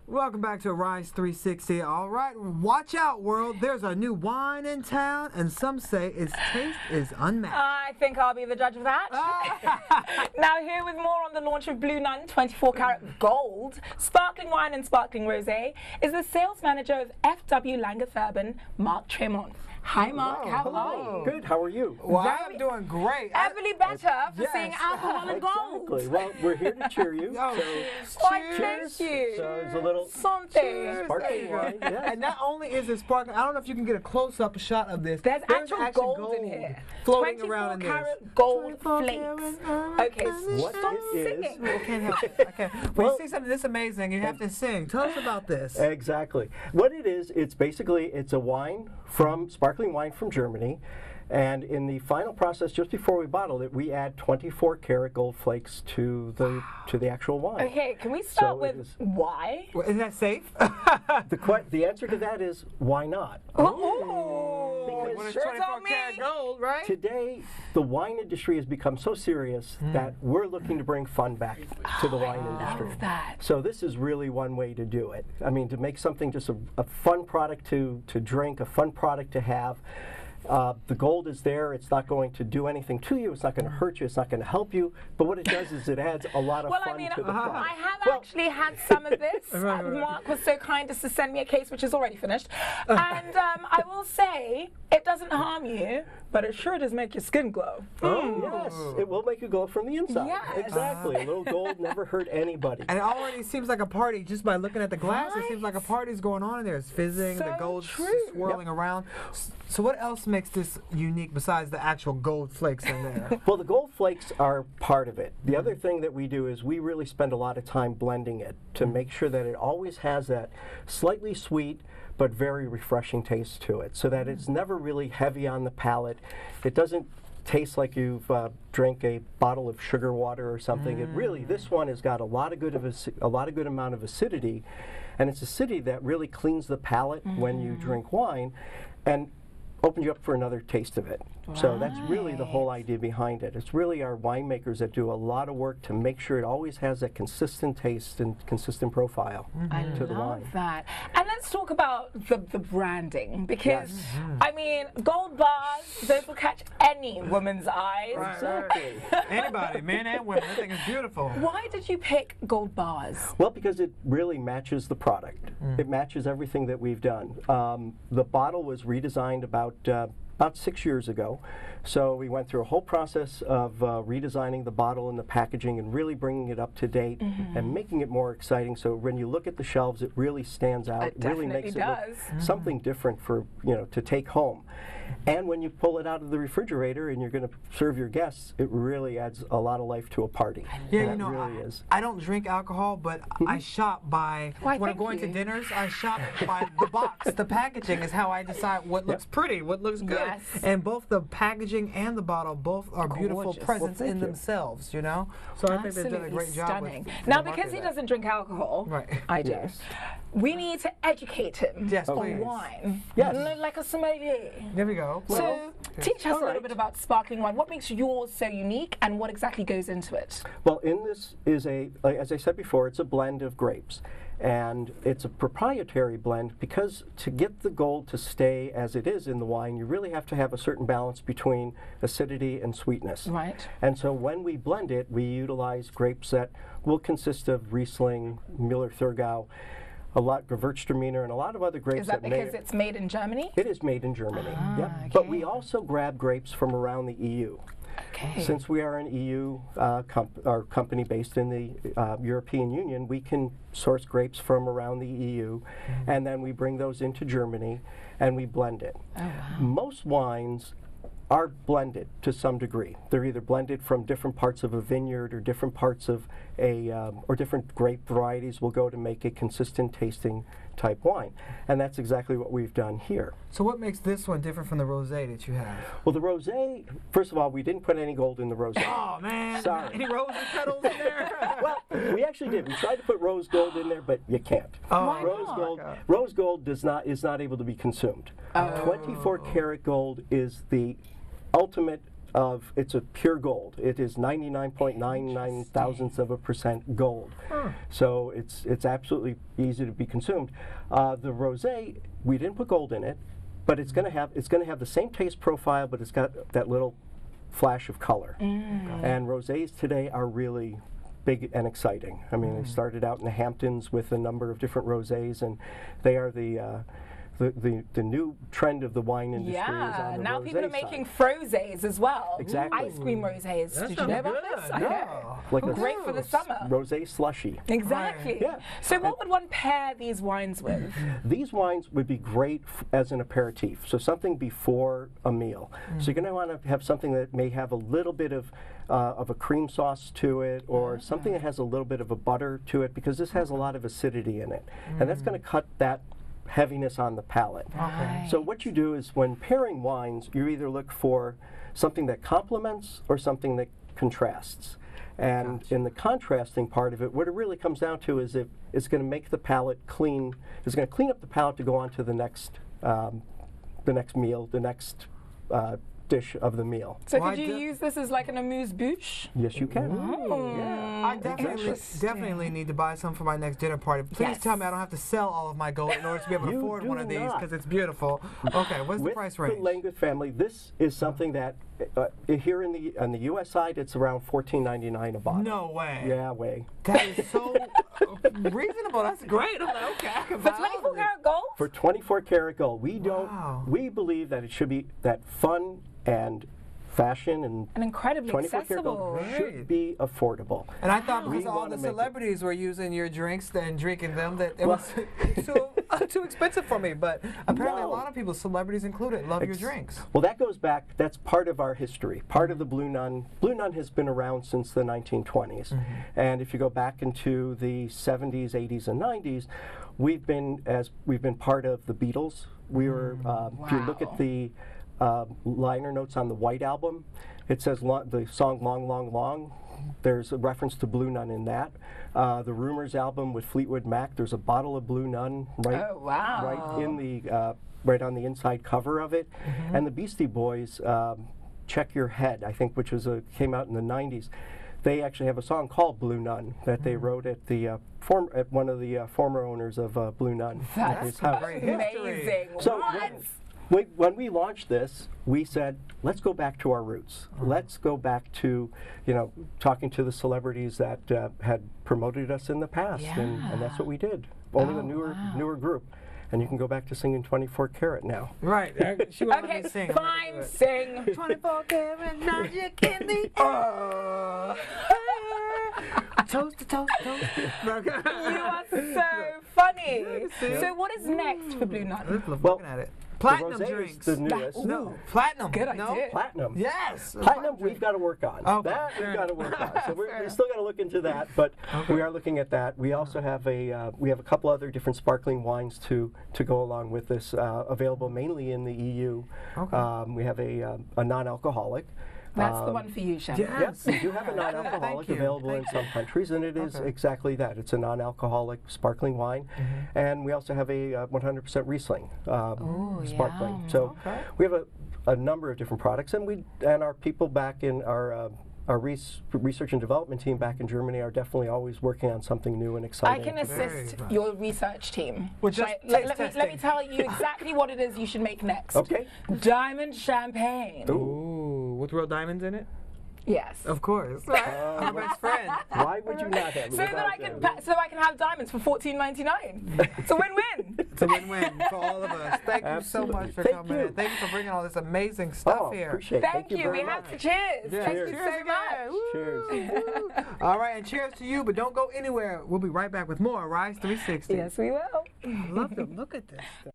Welcome back to Rise 360. All right, watch out, world. There's a new wine in town, and some say its taste is unmatched. I think I'll be the judge of that. Now, here with more on the launch of Blue Nun 24 Karat Gold, sparkling wine and sparkling rosé, is the sales manager of FW Langguth-Erben, Mark Tramont. Hi, Mark. How are you? Good. How are you? Well, I'm doing great. Everly better for Yes. seeing alcohol and gold. Exactly. Well, we're here to cheer you. Why, thank you. So it's a little Something. sparkling wine. Yes. And not only is it sparkling, I don't know if you can get a close-up shot of this. There's actual gold in here. Floating around in 24 this. karat gold flakes. Okay, What stop it is- singing. I can't help it. I can't. When Well- you see something this amazing, you have to sing. Tell us about this. Exactly. What it is, it's basically a wine from sparkling wine from Germany, and in the final process, just before we bottle it, we add 24 karat gold flakes to the actual wine. Okay, can we start So it with is- why? Well, isn't that safe? The answer to that is why not? Ooh, When it's sure 24 karat gold, right? Today, the wine industry has become so serious that we're looking to bring fun back to the wine industry. love that. So this is really one way to do it. I mean, to make something just a fun product to drink, a fun product to have. The gold is there. It's not going to do anything to you. It's not going to hurt you. It's not going to help you. But what it does is it adds a lot of Well, fun I mean, to the product. I have actually had some of this. Right. Mark was so kind as to send me a case, which is already finished. And I will say, it doesn't harm you, but it sure does make your skin glow. Yes, it will make you glow from the inside. Yes. Exactly. A little gold never hurt anybody. And it already seems like a party just by looking at the glass. It seems Right? like a party's going on in there. It's fizzing, the So gold's true. swirling around. So what else makes this unique besides the actual gold flakes in there? Well, the gold flakes are part of it. The other thing that we do is we really spend a lot of time blending it to make sure that it always has that slightly sweet but very refreshing taste to it, so that it's never really heavy on the palate. It doesn't taste like you've drank a bottle of sugar water or something. It really, this one has got a lot of good amount of acidity, and it's acidity that really cleans the palate when you drink wine, and opens you up for another taste of it. So that's really the whole idea behind it. It's really our winemakers that do a lot of work to make sure it always has that consistent taste and consistent profile to the wine. Love that. And let's talk about the branding, because I mean, gold bars, those will catch any woman's eyes. Exactly. Anybody, men and women, I think it's beautiful. Why did you pick gold bars? Well, because it really matches the product. It matches everything that we've done. The bottle was redesigned about 6 years ago. So we went through a whole process of redesigning the bottle and the packaging and really bringing it up to date and making it more exciting. So when you look at the shelves, it really stands out. It really definitely makes does. it look something different for to take home. And when you pull it out of the refrigerator and you're going to serve your guests, it really adds a lot of life to a party. Yeah, And you know, it really is. I don't drink alcohol, but I shop by, Why, when I'm thank going to you. dinners, I shop by the box. The packaging is how I decide what looks pretty, what looks good. Yes. And both the packaging and the bottle both are beautiful Gorgeous. presents Well, in thank you. themselves, you know? So I think they've done a Absolutely great job stunning. with Now, the because market he of that. doesn't drink alcohol, Right. I do. Yes. We need to educate him Yes, on please. wine. Yes. Like a sommelier. There we go. So, teach us a little right. bit about sparkling wine. What makes yours so unique, and what exactly goes into it? Well, in this is as I said before, it's a blend of grapes. And it's a proprietary blend because to get the gold to stay as it is in the wine, you really have to have a certain balance between acidity and sweetness. Right. And so when we blend it, we utilize grapes that will consist of Riesling, Müller-Thurgau, a lot Gewürztraminer, and a lot of other grapes Is that may- because it's made in Germany? It is made in Germany. Yep. okay. But we also grab grapes from around the EU. Okay. Since we are an EU company based in the European Union, we can source grapes from around the EU, and then we bring those into Germany, and we blend it. Oh, wow. Most wines are blended to some degree. They're either blended from different parts of a vineyard or different parts of or different grape varieties will go to make a consistent tasting type wine. And that's exactly what we've done here. So what makes this one different from the rosé that you have? Well, the rosé, first of all, we didn't put any gold in the rosé. Oh, man. Sorry. Any rose petals in there? Well, we actually did. We tried to put rose gold in there, but you can't. Why Rose gold is not able to be consumed. 24 karat gold is the ultimate it's a pure gold. It is 99.99 thousandths of a percent gold. So it's absolutely easy to be consumed. The rosé, we didn't put gold in it, but it's going to have the same taste profile, but it's got that little flash of color. And rosés today are really big and exciting. I mean, they started out in the Hamptons with a number of different rosés, and they are the new trend of the wine industry. Yeah, is on the now rosé people are side. making frosés as well. Exactly. Ice cream rosés. Did you know about this? No. Like a Great for the summer. rosé slushy. Exactly. Yeah. So what would one pair these wines with? These wines would be great as an aperitif, so something before a meal. So you're going to want to have something that may have a little bit of a cream sauce to it, or something that has a little bit of a butter to it, because this has a lot of acidity in it, and that's going to cut that heaviness on the palate. Okay. So what you do is, when pairing wines, you either look for something that complements or something that contrasts. And in the contrasting part of it, what it really comes down to is it's going to make the palate clean. It's going to clean up the palate to go on to the next meal, the next dish of the meal. So Why could you do- use this as like an amuse-bouche? Yes, you can. Mm. I definitely need to buy some for my next dinner party. Please Yes. tell me I don't have to sell all of my gold in order to be able to You afford do one of these, not. because it's beautiful. Okay, what's the With price the range? Langguth family, this is something that here on the U.S. side, it's around $14.99 a bottle. No way. Yeah, way. That is so reasonable. That's great. I'm like, okay, I can For buy all of 24 this. karat gold? For 24 karat gold, Wow. we believe that it should be that fun and fashion and And incredibly 24 karat accessible. gold Right. should be affordable. And I thought We because all wanna the make it- celebrities were using your drinks and drinking them, that it Well- was too expensive for me. But apparently, No. a lot of people, celebrities included, love your drinks. Well, that goes back, that's part of our history, part of the Blue Nun. Blue Nun has been around since the 1920s. And if you go back into the 70s, 80s, and 90s, we've been part of the Beatles. We were, if you look Wow. at the liner notes on the White Album, it says the song Long, Long, Long. There's a reference to Blue Nun in that. The Rumors album with Fleetwood Mac, there's a bottle of Blue Nun right, Oh, wow. right in the right on the inside cover of it. And the Beastie Boys, Check Your Head, I think, which came out in the 90s. They actually have a song called Blue Nun that they wrote at one of the former owners of Blue Nun at his house. great. Amazing. So What? when we launched this, we said, let's go back to our roots. Let's go back to, talking to the celebrities that had promoted us in the past, and that's what we did. Only a newer group. And you can go back to singing 24 karat now. Right. She wanted Okay, me to sing. fine, sing. 24 karat magic in the air. Toast to toast, toast. You are so funny. So what is next for Blue Nun? Looking at it. Platinum the rosé drinks. is the newest. No, platinum. Good no? idea. Platinum. Yes. Platinum, we've got to work on. Okay, That fair we've got to work on. So we enough. still got to look into that, but we are looking at that. We also have we have a couple other different sparkling wines to go along with this, available mainly in the EU. Okay. We have a non-alcoholic. That's the one for you, Chef. Yeah. Yes, we do have a non-alcoholic Thank you. available in Thank some countries, and it is Okay. exactly that. It's a non-alcoholic sparkling wine, and we also have a 100% Riesling sparkling. yum. So Okay. we have a number of different products, and our people back in our research and development team back in Germany are definitely always working on something new and I exciting. can assist Very your research team. Well, Shall just I- let, taste let me testing. tell you exactly what it is you should make next. Okay. Diamond champagne. Ooh, with real diamonds in it? Yes. Of course. Our best friend. Why would you not have it? So that I can have diamonds for $14.99. It's a win-win. It's a win-win for all of us. Thank you so much for Thank coming you. in. Thank you for bringing all this amazing stuff Oh, here. appreciate it. Thank you. very We much. have to cheers. Yeah. Thank Cheers. you Cheers so again. much. Woo. Cheers. All right, and cheers to you, but don't go anywhere. We'll be right back with more Rise 360. Yes, we will. Love them. Look at this stuff.